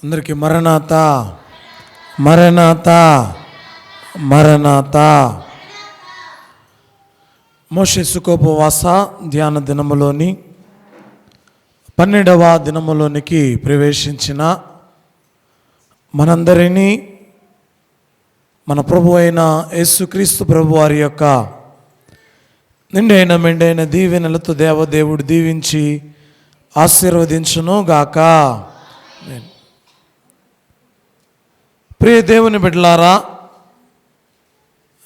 అందరికీ మరణాత మరణాత మరణాత. మోషే సుఖోపవాస ధ్యాన దినములోని 12వ దినములోనికి ప్రవేశించిన మనందరినీ మన ప్రభు అయిన యేసుక్రీస్తు ప్రభు వారి యొక్క నిండైన మెండైన దీవెనలతో దేవదేవుడు దీవించి ఆశీర్వదించును గాక. ప్రియ దేవుని బిడ్డలారా,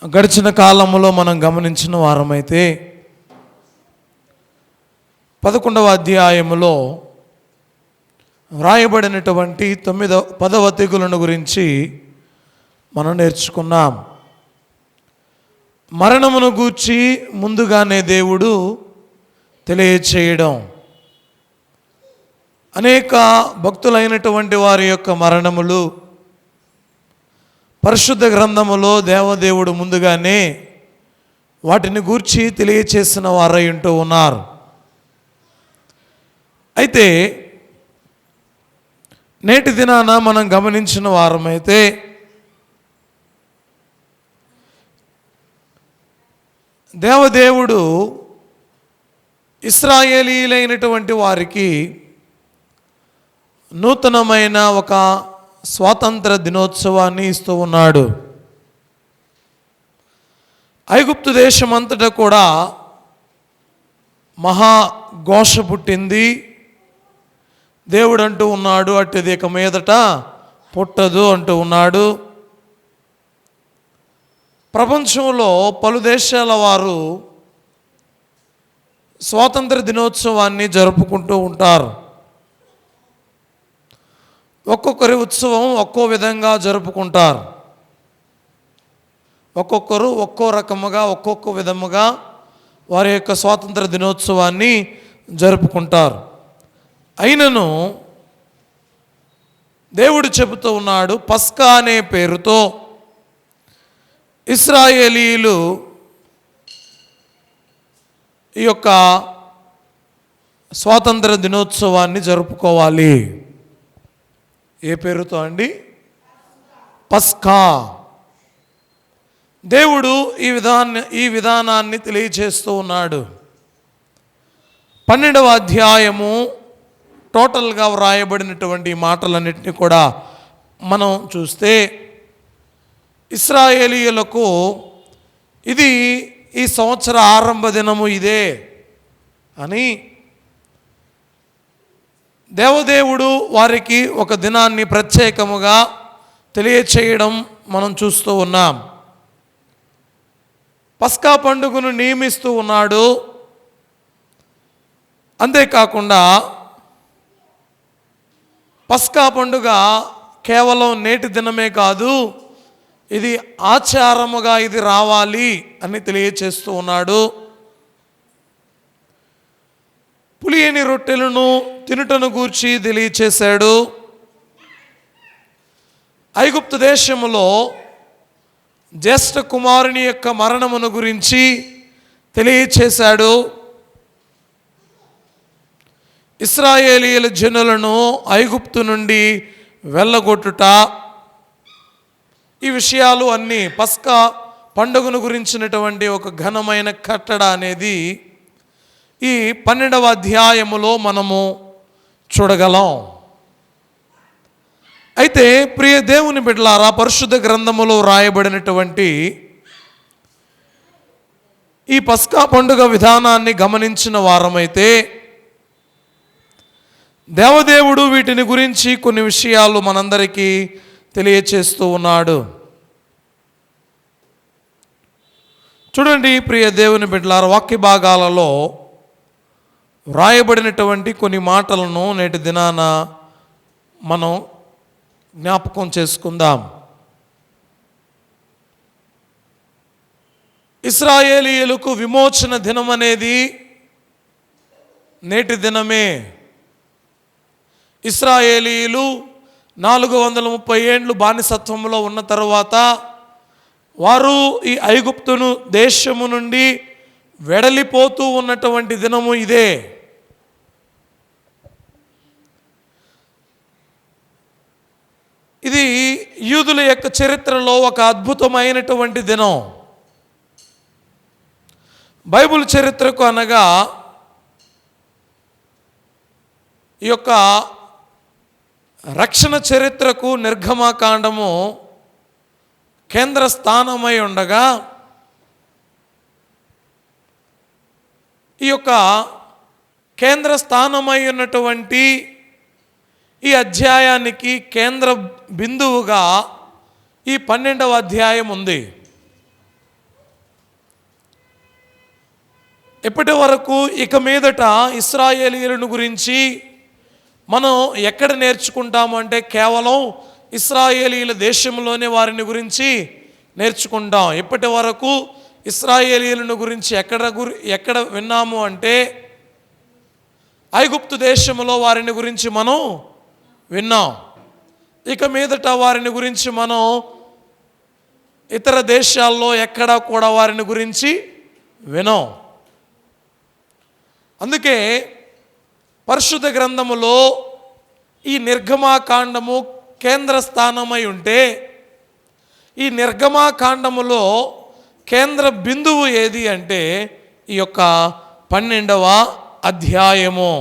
గడిచిన కాలంలో మనం గమనించిన వారమైతే 11వ అధ్యాయములో వ్రాయబడినటువంటి 10వ తెగులను గురించి మనం నేర్చుకున్నాం. మరణమును గూర్చి ముందుగానే దేవుడు తెలియచేయడం, అనేక భక్తులైనటువంటి వారి యొక్క మరణములు పరిశుద్ధ గ్రంథములో దేవదేవుడు ముందుగానే వాటిని గూర్చి తెలియచేసిన వారై ఉంటూ ఉన్నారు. అయితే నేటి దినాన మనం గమనించిన వారమైతే దేవదేవుడు ఇశ్రాయేలీయులైనటువంటి వారికి నూతనమైన ఒక స్వాతంత్ర దినోత్సవాన్ని ఇస్తూ ఉన్నాడు. ఐగుప్తు దేశమంతటా కూడా మహాఘోష పుట్టింది. దేవుడు అంటూ ఉన్నాడు, అట్టిది ఇక మీదట పుట్టదు అంటూ ఉన్నాడు. ప్రపంచంలో పలు దేశాల వారు స్వాతంత్ర దినోత్సవాన్ని జరుపుకుంటూ ఉంటారు. ఒక్కొక్కరి ఉత్సవం ఒక్కో విధంగా జరుపుకుంటారు. ఒక్కొక్కరు ఒక్కో రకముగా ఒక్కొక్క విధముగా వారి యొక్క స్వాతంత్ర దినోత్సవాన్ని జరుపుకుంటారు. అయినను దేవుడు చెబుతూ ఉన్నాడు, పస్కా అనే పేరుతో ఇశ్రాయేలీయులు ఈ యొక్క స్వాతంత్ర దినోత్సవాన్ని జరుపుకోవాలి. ఏ పేరుతో అండి? పస్కా. దేవుడు ఈ విధానాన్ని తెలియచేస్తూ ఉన్నాడు. 12వ అధ్యాయము టోటల్గా వ్రాయబడినటువంటి మాటలన్నింటినీ కూడా మనం చూస్తే ఇశ్రాయేలీయులకు ఇది ఈ సంవత్సర ఆరంభ దినము ఇదే అని దేవదేవుడు వారికి ఒక దినాన్ని ప్రత్యేకముగా తెలియచేయడం మనం చూస్తూ ఉన్నాం. పస్కా పండుగను నియమిస్తూ ఉన్నాడు. అంతేకాకుండా పస్కా పండుగ కేవలం నేటి దినమే కాదు, ఇది ఆచారముగా ఇది రావాలి అని తెలియచేస్తూ ఉన్నాడు. పులియని రొట్టెలను తినుటను గూర్చి తెలియచేశాడు. ఐగుప్తు దేశములో జ్యేష్ఠ కుమారుని యొక్క మరణమును గురించి తెలియచేశాడు. ఇశ్రాయేలీయుల జనులను ఐగుప్తు నుండి వెళ్ళగొట్టుట, ఈ విషయాలు అన్నీ పస్కా పండుగను గురించినటువంటి ఒక ఘనమైన కట్టడ అనేది ఈ 12వ అధ్యాయములో మనము చూడగలం. అయితే ప్రియ దేవుని బిడ్డలారా, పరిశుద్ధ గ్రంథములో రాయబడినటువంటి ఈ పస్కా పండుగ విధానాన్ని గమనించిన వారమైతే దేవదేవుడు వీటిని గురించి కొన్ని విషయాలు మనందరికీ తెలియచేస్తూ ఉన్నాడు. చూడండి ప్రియ దేవుని బిడ్డలారా, వాక్య భాగాలలో వ్రాయబడినటువంటి కొన్ని మాటలను నేటి దినాన మనం జ్ఞాపకం చేసుకుందాం. ఇశ్రాయేలీయులకు విమోచన దినం అనేది నేటి దినమే. ఇశ్రాయేలీయులు 430 ఏండ్లు బానిసత్వంలో ఉన్న తరువాత వారు ఈ ఐగుప్తును దేశము నుండి వెడలిపోతూ ఉన్నటువంటి దినము ఇదే. ఇది యూదుల యొక్క చరిత్రలో ఒక అద్భుతమైనటువంటి దినం. బైబిల్ చరిత్రకు అనగా ఈ యొక్క రక్షణ చరిత్రకు నిర్గమకాండము కేంద్ర స్థానమై ఉండగా, ఈ యొక్క కేంద్ర స్థానమై ఉన్నటువంటి ఈ అధ్యాయానికి కేంద్ర బిందువుగా ఈ 12వ అధ్యాయం ఉంది. ఇప్పటి వరకు ఇక మీదట ఇశ్రాయేలీయులను గురించి మనం ఎక్కడ నేర్చుకుంటాము అంటే కేవలం ఇశ్రాయేలీయుల దేశంలోనే వారిని గురించి నేర్చుకుంటాం. ఇప్పటి వరకు ఇశ్రాయేలీయులను గురించి ఎక్కడ విన్నాము అంటే ఐగుప్తు దేశంలో వారిని గురించి మనం విన్నాం. ఇక మీదట వారిని గురించి మనం ఇతర దేశాల్లో ఎక్కడా కూడా వారిని గురించి వినం. అందుకే పరిశుద్ధ గ్రంథములో ఈ నిర్గమాకాండము కేంద్ర స్థానమై ఉంటే, ఈ నిర్గమాకాండములో కేంద్ర బిందువు ఏది అంటే ఈ యొక్క 12వ అధ్యాయము.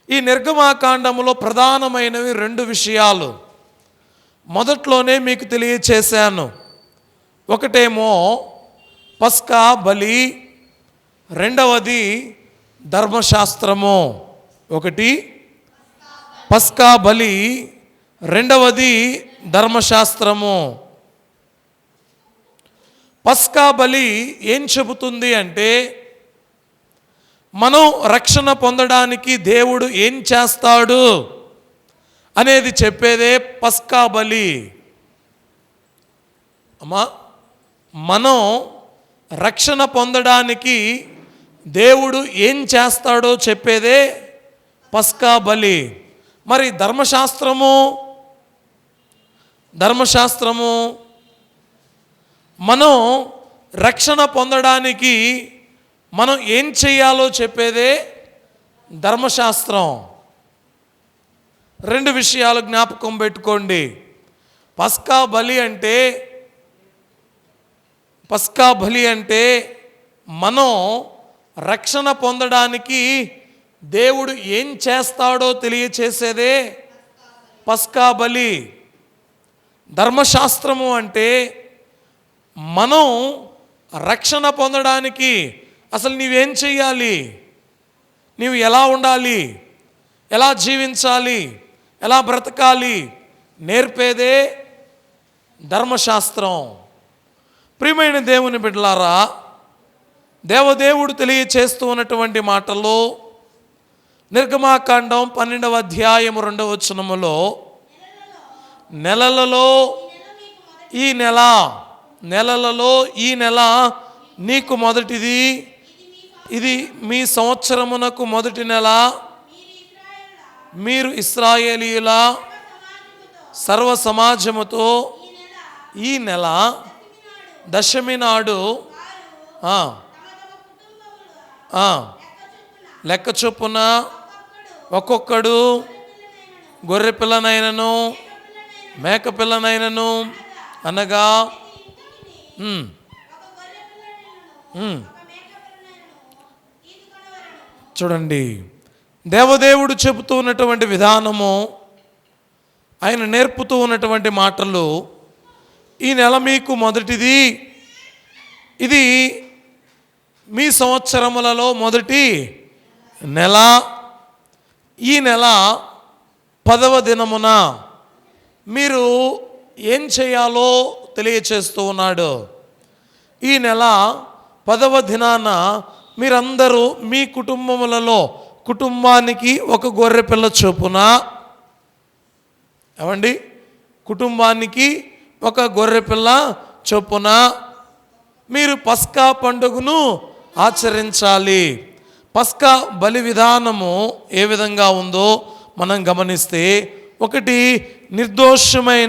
ఈ నిర్గమాకాండములో ప్రధానమైనవి 2 విషయాలు మొదట్లోనే మీకు తెలియచేశాను. ఒకటేమో పస్కా బలి, రెండవది ధర్మశాస్త్రము. ఒకటి పస్కా బలి, రెండవది ధర్మశాస్త్రము. పస్కా బలి ఏం చెబుతుంది అంటే మనం రక్షణ పొందడానికి దేవుడు ఏం చేస్తాడు అనేది చెప్పేదే పస్కా బలి. అమ్మా, మనం రక్షణ పొందడానికి దేవుడు ఏం చేస్తాడో చెప్పేదే పస్కా బలి. మరి ధర్మశాస్త్రము మనం రక్షణ పొందడానికి మనం ఏం చేయాలో చెప్పేదే ధర్మశాస్త్రం. 2 విషయాలు జ్ఞాపకం పెట్టుకోండి. పస్కా బలి అంటే మనం రక్షణ పొందడానికి దేవుడు ఏం చేస్తాడో తెలియచేసేదే పస్కా బలి. ధర్మశాస్త్రము అంటే మనం రక్షణ పొందడానికి అసలు నీవేం చెయ్యాలి, నీవు ఎలా ఉండాలి, ఎలా జీవించాలి, ఎలా బ్రతకాలి నేర్పేదే ధర్మశాస్త్రం. ప్రియమైన దేవుని బిడ్డలారా, దేవదేవుడు తెలియచేస్తూ ఉన్నటువంటి మాటల్లో నిర్గమాకాండం 12వ అధ్యాయము 2వ వచనములో నెలలలో ఈ నెల నీకు మొదటిది, ఇది మీ సంవత్సరమునకు మొదటి నెల. మీరు ఇశ్రాయేలీయుల సర్వ సమాజముతో ఈ నెల దశమి నాడు లెక్క చొప్పున ఒక్కొక్కడు గొర్రె పిల్లనైనను మేక పిల్లనైనను అనగా చూడండి, దేవదేవుడు చెబుతూ ఉన్నటువంటి విధానము, ఆయన నేర్పుతూ ఉన్నటువంటి మాటలు. ఈ నెల మీకు మొదటిది, ఇది మీ సంవత్సరములలో మొదటి నెల. ఈ నెల 10వ దినమున మీరు ఏం చేయాలో తెలియచేస్తూ ఉన్నాడు. ఈ నెల 10వ దినాన మీరందరూ మీ కుటుంబానికి ఒక గొర్రె పిల్ల చొప్పున, ఏమండి, కుటుంబానికి ఒక గొర్రె పిల్ల చొప్పున మీరు పస్కా పండుగను ఆచరించాలి. పస్కా బలి విధానము ఏ విధంగా ఉందో మనం గమనిస్తే, ఒకటి నిర్దోషమైన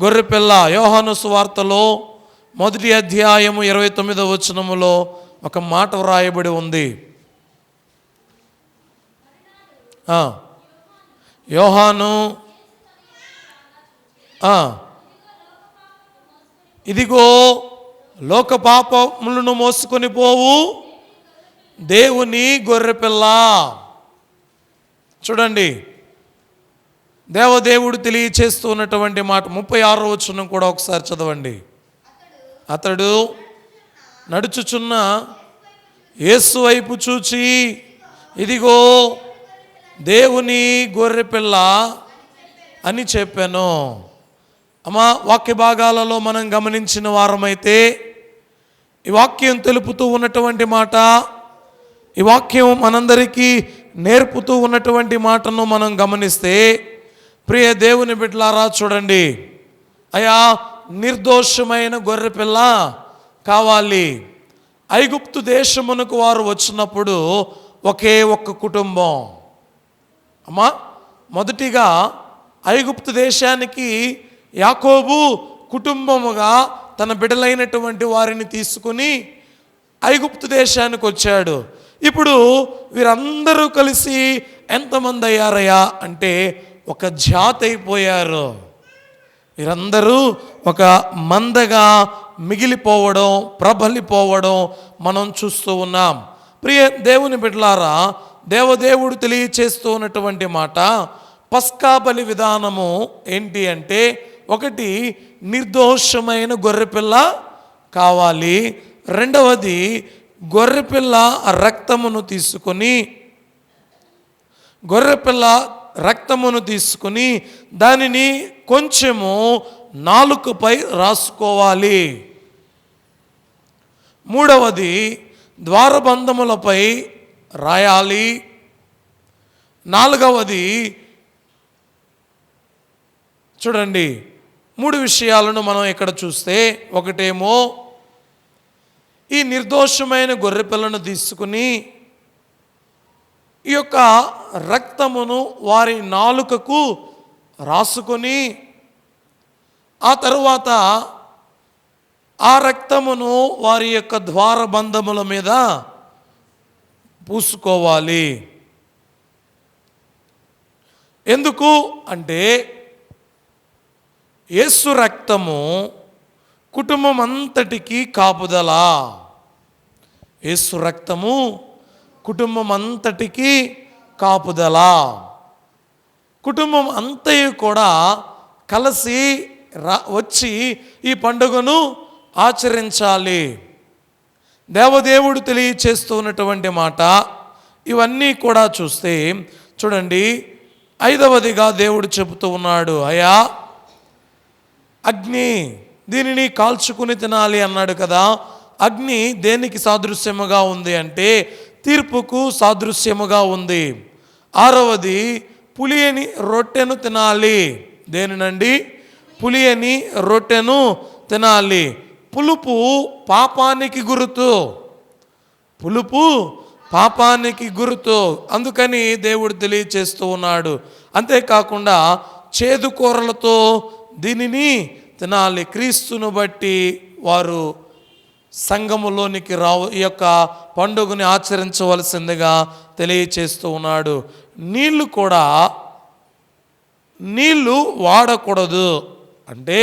గొర్రెపిల్ల, యోహాను సువార్తలో 1వ అధ్యాయము 29వ వచనములో ఒక మాట వ్రాయబడి ఉంది. ఆ, యోహాను ఇదిగో లోక పాపములను మోసుకొని పోవు దేవుని గొర్రెపిల్ల. చూడండి, దేవదేవుడు తెలియచేస్తూ ఉన్నటువంటి మాట 36వ వచనం కూడా ఒకసారి చదవండి. అతడు నడుచుచున్న యేసు వైపు చూచి ఇదిగో దేవుని గొర్రెపిల్ల అని చెప్పాను. అమ్మా, వాక్య భాగాలలో మనం గమనించిన వారమైతే ఈ వాక్యం తెలుపుతూ ఉన్నటువంటి మాట, ఈ వాక్యం మనందరికీ నేర్పుతూ ఉన్నటువంటి మాటను మనం గమనిస్తే, ప్రియ దేవుని బిడ్డలారా చూడండి, అయా నిర్దోషమైన గొర్రెపిల్ల కావాలి. ఐగుప్తు దేశమునకు వారు వచ్చినప్పుడు ఒకే ఒక్క కుటుంబం. అమ్మా, మొదటిగా ఐగుప్తు దేశానికి యాకోబు కుటుంబముగా తన బిడ్డలైనటువంటి వారిని తీసుకుని ఐగుప్తు దేశానికి వచ్చాడు. ఇప్పుడు వీరందరూ కలిసి ఎంతమంది అయ్యారయ్యా అంటే ఒక జాతి అయిపోయారు. వీరందరూ ఒక మందగా మిగిలిపోవడం, ప్రబలిపోవడం మనం చూస్తూ ఉన్నాం. ప్రియ దేవుని బిడ్డలారా, దేవదేవుడు తెలియచేస్తూ ఉన్నటువంటి మాట, పస్కా బలి విధానము ఏంటి అంటే, ఒకటి నిర్దోషమైన గొర్రెపిల్ల కావాలి. రెండవది గొర్రెపిల్ల రక్తమును తీసుకుని దానిని కొంచెము నాలుకపై రాసుకోవాలి. మూడవది ద్వారబంధములపై రాయాలి. నాలుగవది చూడండి, 3 విషయాలను మనం ఇక్కడ చూస్తే, ఒకటేమో ఈ నిర్దోషమైన గొర్రెపిల్లను తీసుకుని ఈ యొక్క రక్తమును వారి నాలుకకు రాసుకొని, ఆ తరువాత ఆ రక్తమును వారి యొక్క ద్వారబంధముల మీద పూసుకోవాలి. ఎందుకు అంటే యేసు రక్తము కుటుంబం అంతటికి కాపుదల. యేసు రక్తము కుటుంబం అంతటికి కాపుదల. కుటుంబం అంతయు కూడా కలిసి వచ్చి ఈ పండుగను ఆచరించాలి. దేవదేవుడు తెలియచేస్తూ ఉన్నటువంటి మాట ఇవన్నీ కూడా చూస్తే చూడండి, 5వదిగా దేవుడు చెబుతూ ఉన్నాడు, అయ్యా అగ్ని దీనిని కాల్చుకుని తినాలి అన్నాడు కదా. అగ్ని దేనికి సాదృశ్యముగా ఉంది అంటే తీర్పుకు సాదృశ్యముగా ఉంది. 6వది పులియని రొట్టెను తినాలి. దేనినండి? పులియని రొట్టెను తినాలి. పులుపు పాపానికి గుర్తు. పులుపు పాపానికి గుర్తు. అందుకని దేవుడు తెలియచేస్తూ ఉన్నాడు. అంతేకాకుండా చేదు కూరలతో దీనిని తినాలి. క్రీస్తును బట్టి వారు సంఘములోనికి ఈ యొక్క పండుగని ఆచరించవలసిందిగా తెలియచేస్తూ ఉన్నాడు. నీళ్ళు వాడకూడదు అంటే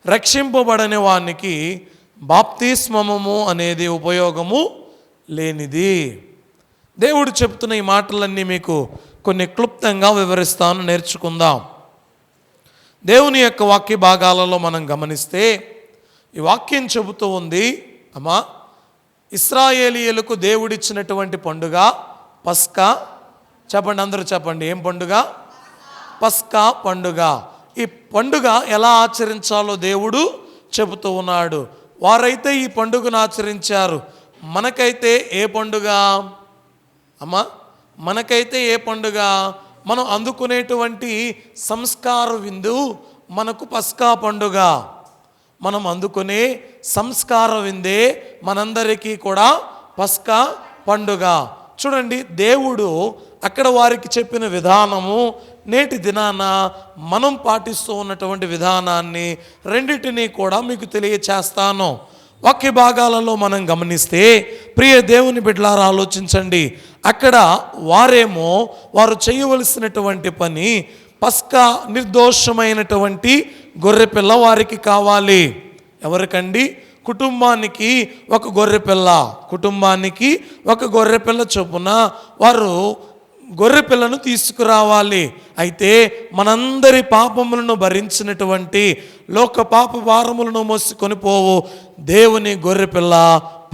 రక్షింపబడని వానికి బాప్తిస్మము అనేది ఉపయోగము లేనిది. దేవుడు చెప్తున్న ఈ మాటలన్నీ మీకు కొన్ని క్లుప్తంగా వివరిస్తాను, నేర్చుకుందాం. దేవుని యొక్క వాక్య భాగాలలో మనం గమనిస్తే ఈ వాక్యం చెబుతూ ఉంది, అమ్మా ఇశ్రాయేలీయులకు దేవుడిచ్చినటువంటి పండుగ పస్కా. చెప్పండి, అందరూ చెప్పండి, ఏం పండుగ? పస్కా పండుగ. ఈ పండుగ ఎలా ఆచరించాలో దేవుడు చెబుతూ ఉన్నాడు. వారైతే ఈ పండుగను ఆచరించారు. మనకైతే ఏ పండుగ అమ్మా? మనకైతే ఏ పండుగ? మనం అందుకునేటువంటి సంస్కార విందు మనకు పస్కా పండుగ. మనం అందుకునే సంస్కార విందే మనందరికీ కూడా పస్కా పండుగ. చూడండి, దేవుడు అక్కడ వారికి చెప్పిన విధానము నేటి దినాన మనం పాటిస్తూ ఉన్నటువంటి విధానాన్ని రెండింటినీ కూడా మీకు తెలియచేస్తాను. వాక్య భాగాలలో మనం గమనిస్తే ప్రియ దేవుని బిడ్డలారా ఆలోచించండి. అక్కడ వారు చేయవలసినటువంటి పని పస్కా నిర్దోషమైనటువంటి గొర్రెపిల్ల వారికి కావాలి. ఎవరికండి? కుటుంబానికి ఒక గొర్రెపిల్ల చొప్పున వారు గొర్రెపిల్లను తీసుకురావాలి. అయితే మనందరి పాపములను భరించినటువంటి లోక పాప భారములను మోసుకొని పోవు దేవుని గొర్రెపిల్ల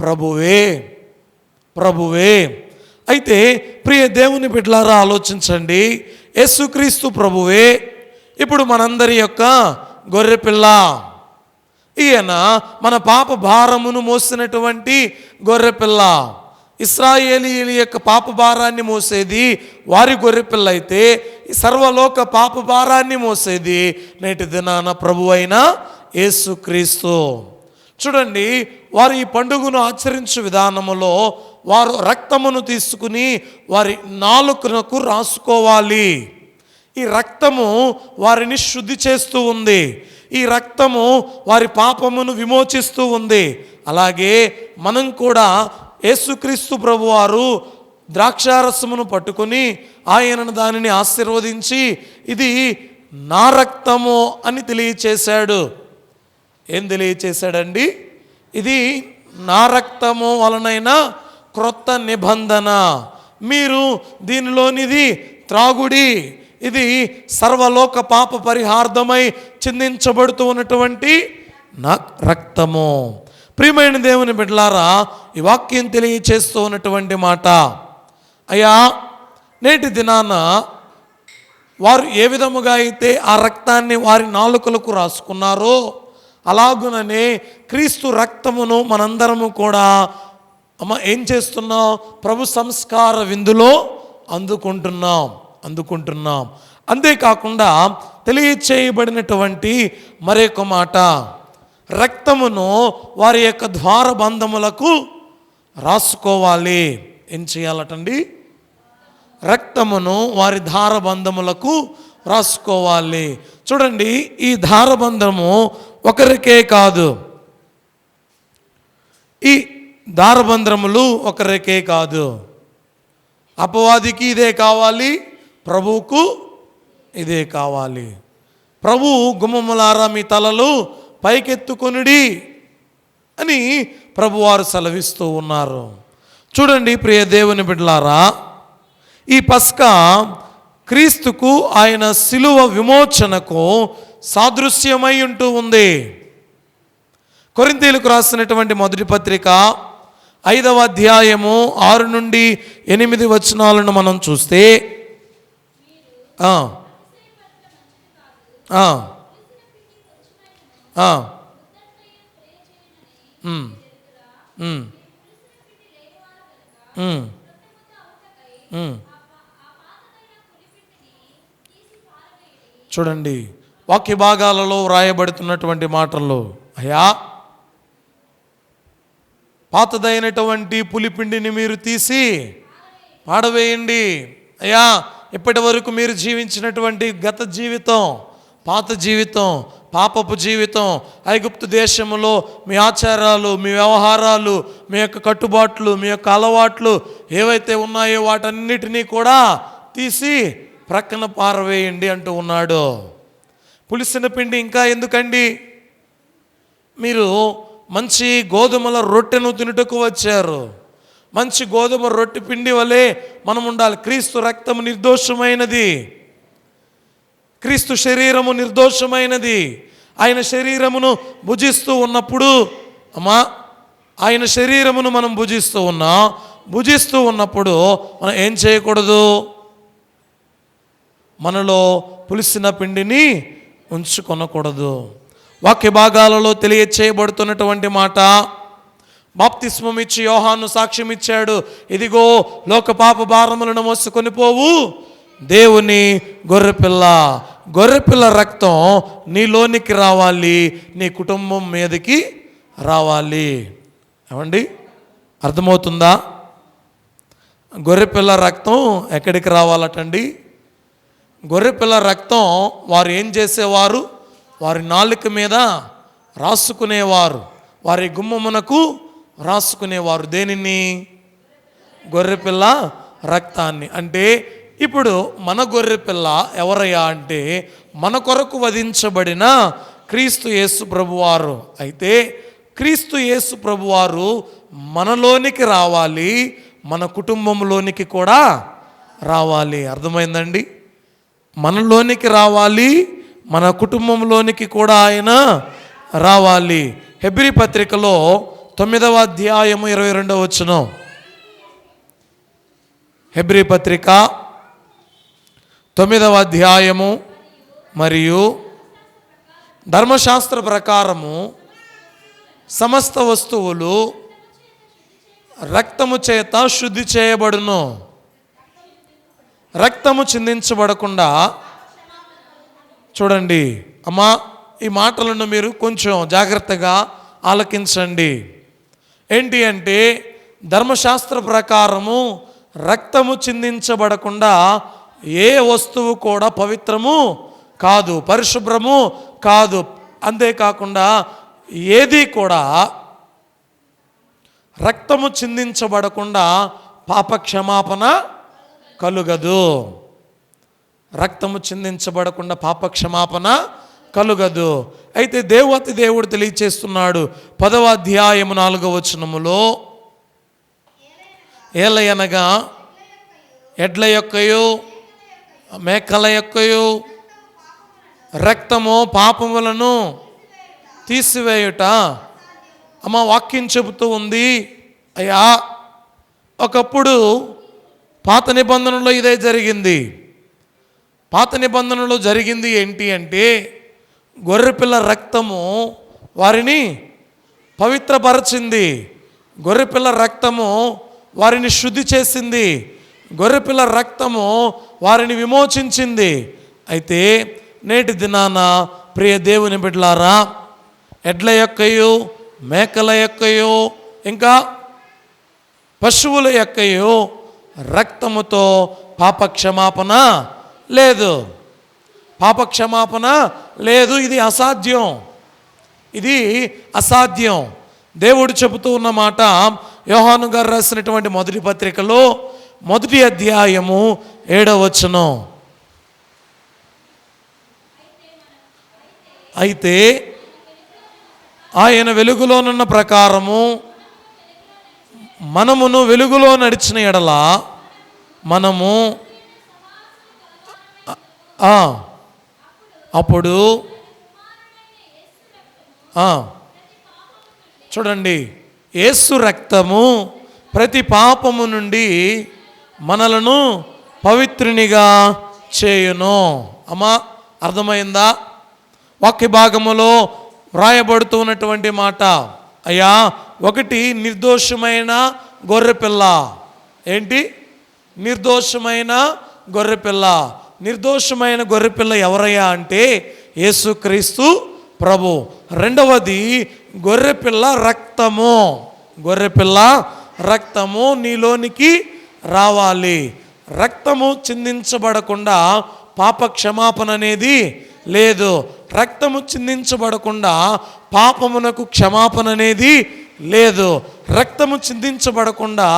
ప్రభువే. అయితే ప్రియ దేవుని బిడ్డలారా ఆలోచించండి. యేసుక్రీస్తు ప్రభువే ఇప్పుడు మనందరి యొక్క గొర్రెపిల్ల. ఈయన మన పాప భారమును మోసినటువంటి గొర్రెపిల్ల. ఇశ్రాయేలీయుల యొక్క పాప భారాన్ని మోసేది వారి గొర్రెపిల్ల అయితే ఈ సర్వలోక పాప భారాన్ని మోసేది నేటి దినాన ప్రభువైన యేసుక్రీస్తు. చూడండి, వారు ఈ పండుగను ఆచరించే విధానములో వారు రక్తమును తీసుకుని వారి నాలుకలకు రాసుకోవాలి. ఈ రక్తము వారిని శుద్ధి చేస్తూ ఉంది. ఈ రక్తము వారి పాపమును విమోచిస్తూ ఉంది. అలాగే మనం కూడా యేసుక్రీస్తు ప్రభువారు ద్రాక్షారసమును పట్టుకొని ఆయనను దానిని ఆశీర్వదించి ఇది నా రక్తము అని తెలియచేశాడు. ఏం తెలియచేశాడండి? ఇది నా రక్తము వలనైన క్రొత్త నిబంధన, మీరు దీనిలోనిది త్రాగుడి, ఇది సర్వలోక పాప పరిహార్థమై చిందించబడుతూ ఉన్నటువంటి నా రక్తము. ప్రియమైన దేవుని బిడ్డలారా, ఈ వాక్యం తెలియచేస్తూ ఉన్నటువంటి మాట, అయ్యా నేటి దినాన వారు ఏ విధముగా అయితే ఆ రక్తాన్ని వారి నాలుకలకు రాసుకున్నారో అలాగుననే క్రీస్తు రక్తమును మనందరము కూడా ఏం చేస్తున్నాం? ప్రభు సంస్కార విందులో అందుకుంటున్నాం. అంతేకాకుండా తెలియచేయబడినటువంటి మరొక మాట, రక్తమును వారి యొక్క ద్వారబంధములకు రాసుకోవాలి. ఏం చేయాలటండి? రక్తమును వారి ద్వారబంధములకు రాసుకోవాలి. చూడండి, ఈ ద్వారబంధము ఒకరికే కాదు, ఈ ద్వారబంధములు ఒకరికే కాదు. అపవాదికి ఇదే కావాలి, ప్రభువుకు ఇదే కావాలి. ప్రభు గుమ్మములారా మీ తలలు పైకెత్తుకొనుడి అని ప్రభువారు సెలవిస్తూ ఉన్నారు. చూడండి ప్రియ దేవుని బిడ్డలారా, ఈ పస్కా క్రీస్తుకు ఆయన శిలువ విమోచనకు సాదృశ్యమై ఉంటూ ఉంది. కొరింథీయులకు రాసినటువంటి మొదటి పత్రిక 5వ అధ్యాయము 6 నుండి 8 వచనాలను మనం చూస్తే చూడండి, వాక్య భాగాలలో వ్రాయబడుతున్నటువంటి మాటల్లో, అయ్యా పాతదైనటువంటి పులిపిండిని మీరు తీసి పాడవేయండి. అయ్యా ఇప్పటి వరకు మీరు జీవించినటువంటి గత జీవితం, పాత జీవితం, పాపపు జీవితం, ఐగుప్తు దేశంలో మీ ఆచారాలు, మీ వ్యవహారాలు, మీ యొక్క కట్టుబాట్లు, మీ యొక్క అలవాట్లు ఏవైతే ఉన్నాయో వాటన్నిటినీ కూడా తీసి ప్రక్కన పారవేయండి అంటూ ఉన్నాడు. పులిసిన పిండి ఇంకా ఎందుకండి? మీరు మంచి గోధుమల రొట్టెను తినుటకు వచ్చారు. మంచి గోధుమ రొట్టె పిండి వలె మనం ఉండాలి. క్రీస్తు రక్తము నిర్దోషమైనది, క్రీస్తు శరీరము నిర్దోషమైనది. ఆయన శరీరమును భుజిస్తూ ఉన్నప్పుడు ఆయన శరీరమును మనం భుజిస్తూ ఉన్నప్పుడు మనం ఏం చేయకూడదు? మనలో పులిసిన పిండిని ఉంచుకొనకూడదు. వాక్య భాగాలలో తెలియచేయబడుతున్నటువంటి మాట, బాప్తిస్మం ఇచ్చి యోహాను సాక్ష్యం ఇచ్చాడు, ఇదిగో లోక పాప భారములను మోసుకొని పోవు దేవుని గొర్రెపిల్ల రక్తం నీలోనికి రావాలి, నీ కుటుంబం మీదకి రావాలి. ఏమండి, అర్థమవుతుందా? గొర్రెపిల్ల రక్తం ఎక్కడికి రావాలటండి? గొర్రెపిల్ల రక్తం వారు ఏం చేసేవారు? వారి నాలుక మీద రాసుకునేవారు. వారి గుమ్మమునకు రాసుకునేవారు. దేనిని? గొర్రెపిల్ల రక్తాన్ని. అంటే ఇప్పుడు మన గొర్రెపిల్ల ఎవరయ్యా అంటే మన కొరకు వధించబడిన క్రీస్తు యేసు ప్రభువారు. అయితే క్రీస్తు యేసు ప్రభువారు మనలోనికి రావాలి, మన కుటుంబంలోనికి కూడా రావాలి. అర్థమైందండి? మనలోనికి రావాలి, మన కుటుంబంలోనికి కూడా ఆయన రావాలి. హెబ్రీ పత్రికలో 9వ అధ్యాయము 22వ వచనం. హెబ్రీ పత్రిక 9వ అధ్యాయము మరియు ధర్మశాస్త్ర ప్రకారము సమస్త వస్తువులు రక్తము చేత శుద్ధి చేయబడును. రక్తము చిందించబడకుండా, చూడండి అమ్మా, ఈ మాటలను మీరు కొంచెం జాగ్రత్తగా ఆలకించండి. ఏంటి అంటే ధర్మశాస్త్ర ప్రకారము రక్తము చిందించబడకుండా ఏ వస్తువు కూడా పవిత్రము కాదు, పరిశుభ్రము కాదు. అంతేకాకుండా ఏది కూడా రక్తము చిందించబడకుండా పాపక్షమాపణ కలుగదు. రక్తము చిందించబడకుండా పాపక్షమాపణ కలుగదు. అయితే దేవతి దేవుడు తెలియచేస్తున్నాడు 10వ అధ్యాయము 4వ వచనములో, ఏలయనగా ఎడ్ల యొక్కయు మేకల యొక్కయు రక్తము పాపములను తీసివేయుట. అమ్మ, వాక్యం చెబుతూ ఉంది, అయ్యా ఒకప్పుడు పాత నిబంధనలో ఇదే జరిగింది. పాత నిబంధనలో జరిగింది ఏంటి అంటే గొర్రెపిల్ల రక్తము వారిని పవిత్రపరచింది, గొర్రెపిల్ల రక్తము వారిని శుద్ధి చేసింది, గొర్రెపిల్ల రక్తము వారిని విమోచించింది. అయితే నేటి దినాన ప్రియ దేవుని బిడ్డలారా, ఎడ్ల యొక్కయు మేకల యొక్కయు ఇంకా పశువుల యొక్కయు రక్తముతో పాపక్షమాపణ లేదు. పాపక్షమాపణ లేదు. ఇది అసాధ్యం, ఇది అసాధ్యం. దేవుడు చెబుతూ ఉన్న మాట యోహాను గారు రాసినటువంటి మొదటి పత్రికలో 1వ అధ్యాయము 7వ వచనం. అయితే ఆయన వెలుగులోనున్న ప్రకారము మనమును వెలుగులో నడిచిన ఎడల మనము అప్పుడు చూడండి, యేసు రక్తము ప్రతి పాపము నుండి మనలను పవిత్రునిగా చేయును. అమ్మా, అర్థమైందా? వాక్య భాగములో వ్రాయబడుతూ ఉన్నటువంటి మాట, అయ్యా ఒకటి నిర్దోషమైన గొర్రెపిల్ల. ఏంటి? నిర్దోషమైన గొర్రెపిల్ల. నిర్దోషమైన గొర్రెపిల్ల ఎవరయ్యా అంటే యేసుక్రీస్తు ప్రభు. రెండవది గొర్రెపిల్ల రక్తము. గొర్రెపిల్ల రక్తము నీలోనికి రావాలి. రక్తము చిందించబడకుండా పాప క్షమాపణ అనేది లేదు. రక్తము చిందించబడకుండా పాపమునకు క్షమాపణ అనేది లేదు. రక్తము చిందించబడకుండా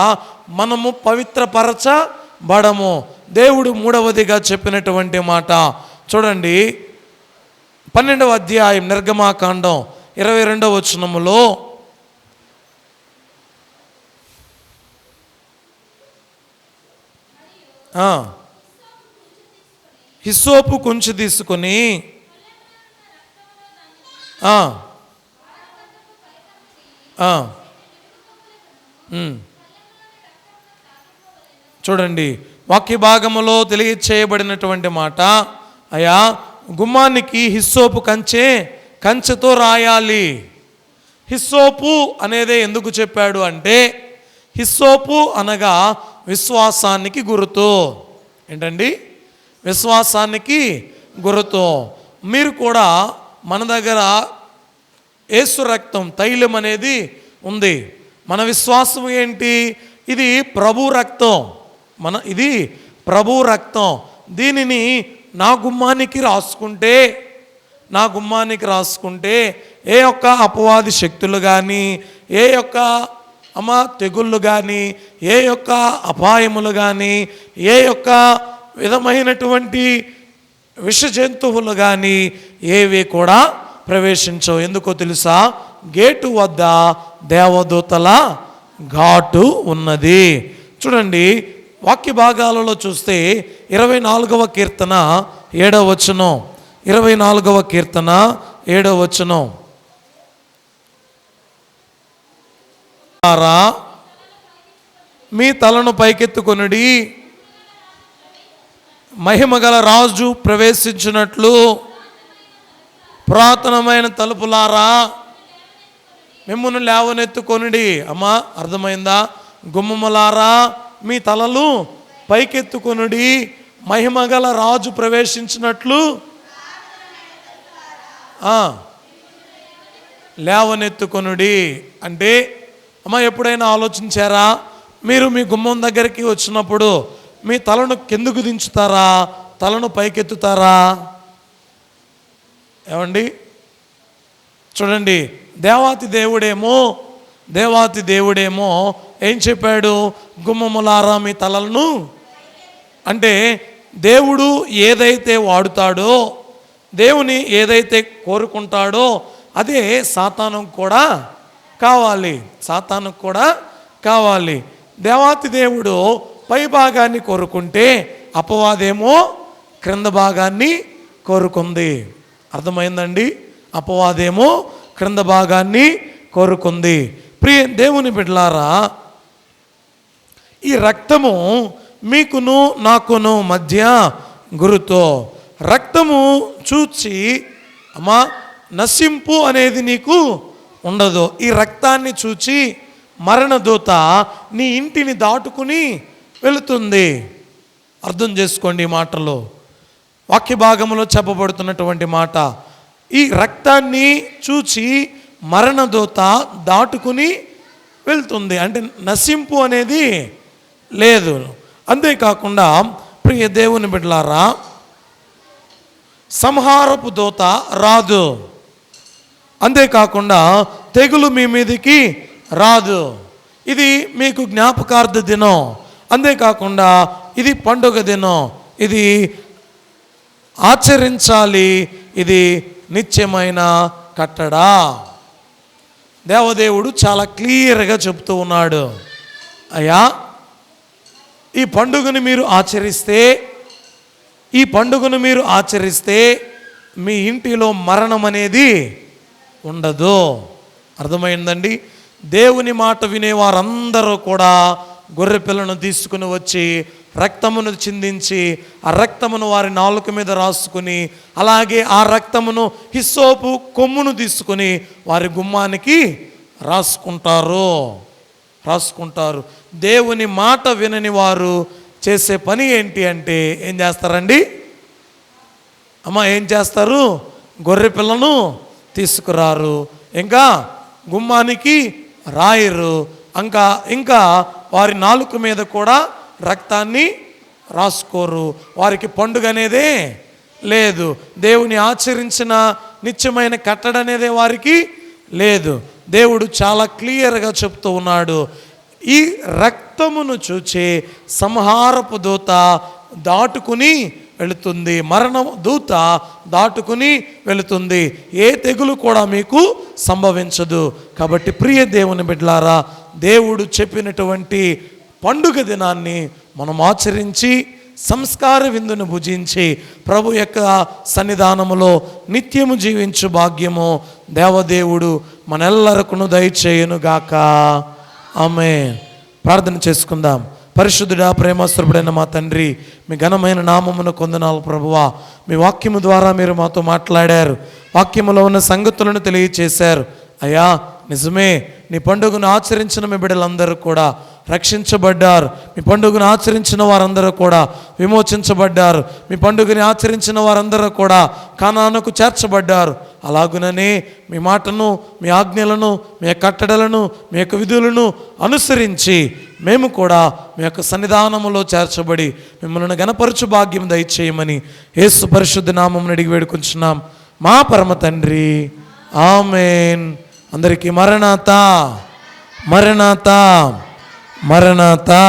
మనము పవిత్రపరచబడము. దేవుడు మూడవదిగా చెప్పినటువంటి మాట చూడండి, 12వ అధ్యాయం నిర్గమాకాండం 22వ వచనములో, హిస్సోపు కొంచెం తీసుకొని చూడండి, వాక్య భాగములో తెలియచేయబడినటువంటి మాట, అయ్యా గుమ్మానికి హిస్సోపు కంచెతో రాయాలి. హిస్సోపు అనేదే ఎందుకు చెప్పాడు అంటే హిస్సోపు అనగా విశ్వాసానికి గుర్తు. ఏంటండి? విశ్వాసానికి గుర్తు. మీరు కూడా మన దగ్గర యేసు రక్తం తైలం అనేది ఉంది. మన విశ్వాసం ఏంటి? ఇది ప్రభు రక్తం. ఇది ప్రభు రక్తం. దీనిని నా గుమ్మానికి రాసుకుంటే ఏ యొక్క అపవాది శక్తులు కానీ, ఏ యొక్క తెగుళ్ళు కానీ, ఏ యొక్క అపాయములు కానీ, ఏ యొక్క విధమైనటువంటి విష జంతువులు కానీ ఏవి కూడా ప్రవేశించవు. ఎందుకో తెలుసా? గేటు వద్ద దేవదూతల ఘాటు ఉన్నది. చూడండి, వాక్య భాగాలలో చూస్తే 24వ కీర్తన 7వ వచనం, 24వ కీర్తన 7వ వచనం, మీ తలను పైకెత్తుకొనుడి, మహిమగల రాజు ప్రవేశించినట్లు పురాతనమైన తలుపులారా మిమ్మును లేవనెత్తుకొనుడి. అమ్మా, అర్థమైందా? గుమ్మములారా మీ తలలు పైకెత్తుకొనుడి, మహిమగల రాజు ప్రవేశించినట్లు లేవనెత్తుకొనుడి. అంటే ఎప్పుడైనా ఆలోచించారా? మీరు మీ గుమ్మం దగ్గరికి వచ్చినప్పుడు మీ తలను కిందకు దించుతారా, తలను పైకెత్తుతారా? ఏమండి, చూడండి, దేవాతి దేవుడేమో ఏం చెప్పాడు? గుమ్మములారా మీ తలలను. అంటే దేవుడు ఏదైతే వాడుతాడో, దేవుని ఏదైతే కోరుకుంటాడో అదే సాతానుకు కూడా కావాలి. దేవాతి దేవుడు పై భాగాన్ని కోరుకుంటే అపవాదేమో క్రింద భాగాన్ని కోరుకుంది. అర్థమైందండి? అపవాదేమో క్రింద భాగాన్ని కోరుకుంది. ప్రియ దేవుని బిడ్డలారా, ఈ రక్తము మీకును నాకును మధ్య గురుతో. రక్తము చూచి నశింపు అనేది నీకు ఉండదు. ఈ రక్తాన్ని చూచి మరణదూత నీ ఇంటిని దాటుకుని వెళుతుంది. అర్థం చేసుకోండి ఈ మాటలో, వాక్య భాగంలో చెప్పబడుతున్నటువంటి మాట. ఈ రక్తాన్ని చూచి మరణదూత దాటుకుని వెళ్తుంది. అంటే నశింపు అనేది లేదు. అంతేకాకుండా ప్రియ దేవుని బిడ్డలారా, సంహారపు దూత రాదు. అంతేకాకుండా తెగులు మీ మీదికి రాదు. ఇది మీకు జ్ఞాపకార్థ దినం. అంతేకాకుండా ఇది పండుగ దినం. ఇది ఆచరించాలి. ఇది నిత్యమైన కట్టడా. దేవదేవుడు చాలా క్లియర్గా చెప్తూ ఉన్నాడు, అయ్యా ఈ పండుగను మీరు ఆచరిస్తే మీ ఇంటిలో మరణం అనేది ఉండదు. అర్థమైందండి? దేవుని మాట వినేవారందరూ కూడా గొర్రె పిల్లను తీసుకుని వచ్చి రక్తమును చిందించి ఆ రక్తమును వారి నాలుక మీద రాసుకుని, అలాగే ఆ రక్తమును హిస్సోపు కొమ్మును తీసుకుని వారి గుమ్మానికి రాసుకుంటారు. దేవుని మాట వినని వారు చేసే పని ఏంటి అంటే ఏం చేస్తారండి? ఏం చేస్తారు? గొర్రె పిల్లను తీసుకురారు, ఇంకా గుమ్మానికి రాయరు, ఇంకా వారి నాలుక మీద కూడా రక్తాన్ని రాసుకోరు. వారికి పండుగ అనేదే లేదు. దేవుని ఆచరించిన నిత్యమైన కట్టడ అనేదే వారికి లేదు. దేవుడు చాలా క్లియర్గా చెప్తూ ఉన్నాడు, ఈ రక్తమును చూచే సంహారపు దూత దాటుకుని వెళుతుంది, మరణం దూత దాటుకుని వెళుతుంది. ఏ తెగులు కూడా మీకు సంభవించదు. కాబట్టి ప్రియ దేవుని బిడ్డలారా, దేవుడు చెప్పినటువంటి పండుగ దినాన్ని మనం ఆచరించి సంస్కార విందును భుజించి ప్రభు యొక్క సన్నిధానములో నిత్యము జీవించు భాగ్యము దేవదేవుడు మనెల్లరకును దయచేయునుగాక. ఆమేన్. ప్రార్థన చేసుకుందాం. పరిశుద్ధుడా, ప్రేమస్వరూపుడైన మా తండ్రి, మీ ఘనమైన నామమును కొందనాలు ప్రభువా. మీ వాక్యము ద్వారా మీరు మాతో మాట్లాడారు, వాక్యములో ఉన్న సంగతులను తెలియచేశారు. అయ్యా నిజమే, నీ పండుగను ఆచరించిన మీ బిడ్డలందరూ కూడా రక్షించబడ్డారు. మీ పండుగను ఆచరించిన వారందరూ కూడా విమోచించబడ్డారు. మీ పండుగని ఆచరించిన వారందరూ కూడా కానానుకు చేర్చబడ్డారు. అలాగుననే మీ మాటను, మీ ఆజ్ఞలను, మీ యొక్క కట్టడలను, మీ యొక్క విధులను అనుసరించి మేము కూడా మీ యొక్క సన్నిధానములో చేర్చబడి మిమ్మల్ని గణపరచు భాగ్యం దయచేయమని యేసు పరిశుద్ధ నామమును అడిగి వేడుకుంటున్నాం మా పరమ తండ్రి. ఆమేన్. అందరికీ మరణాతా మరణాతా మరణాతా.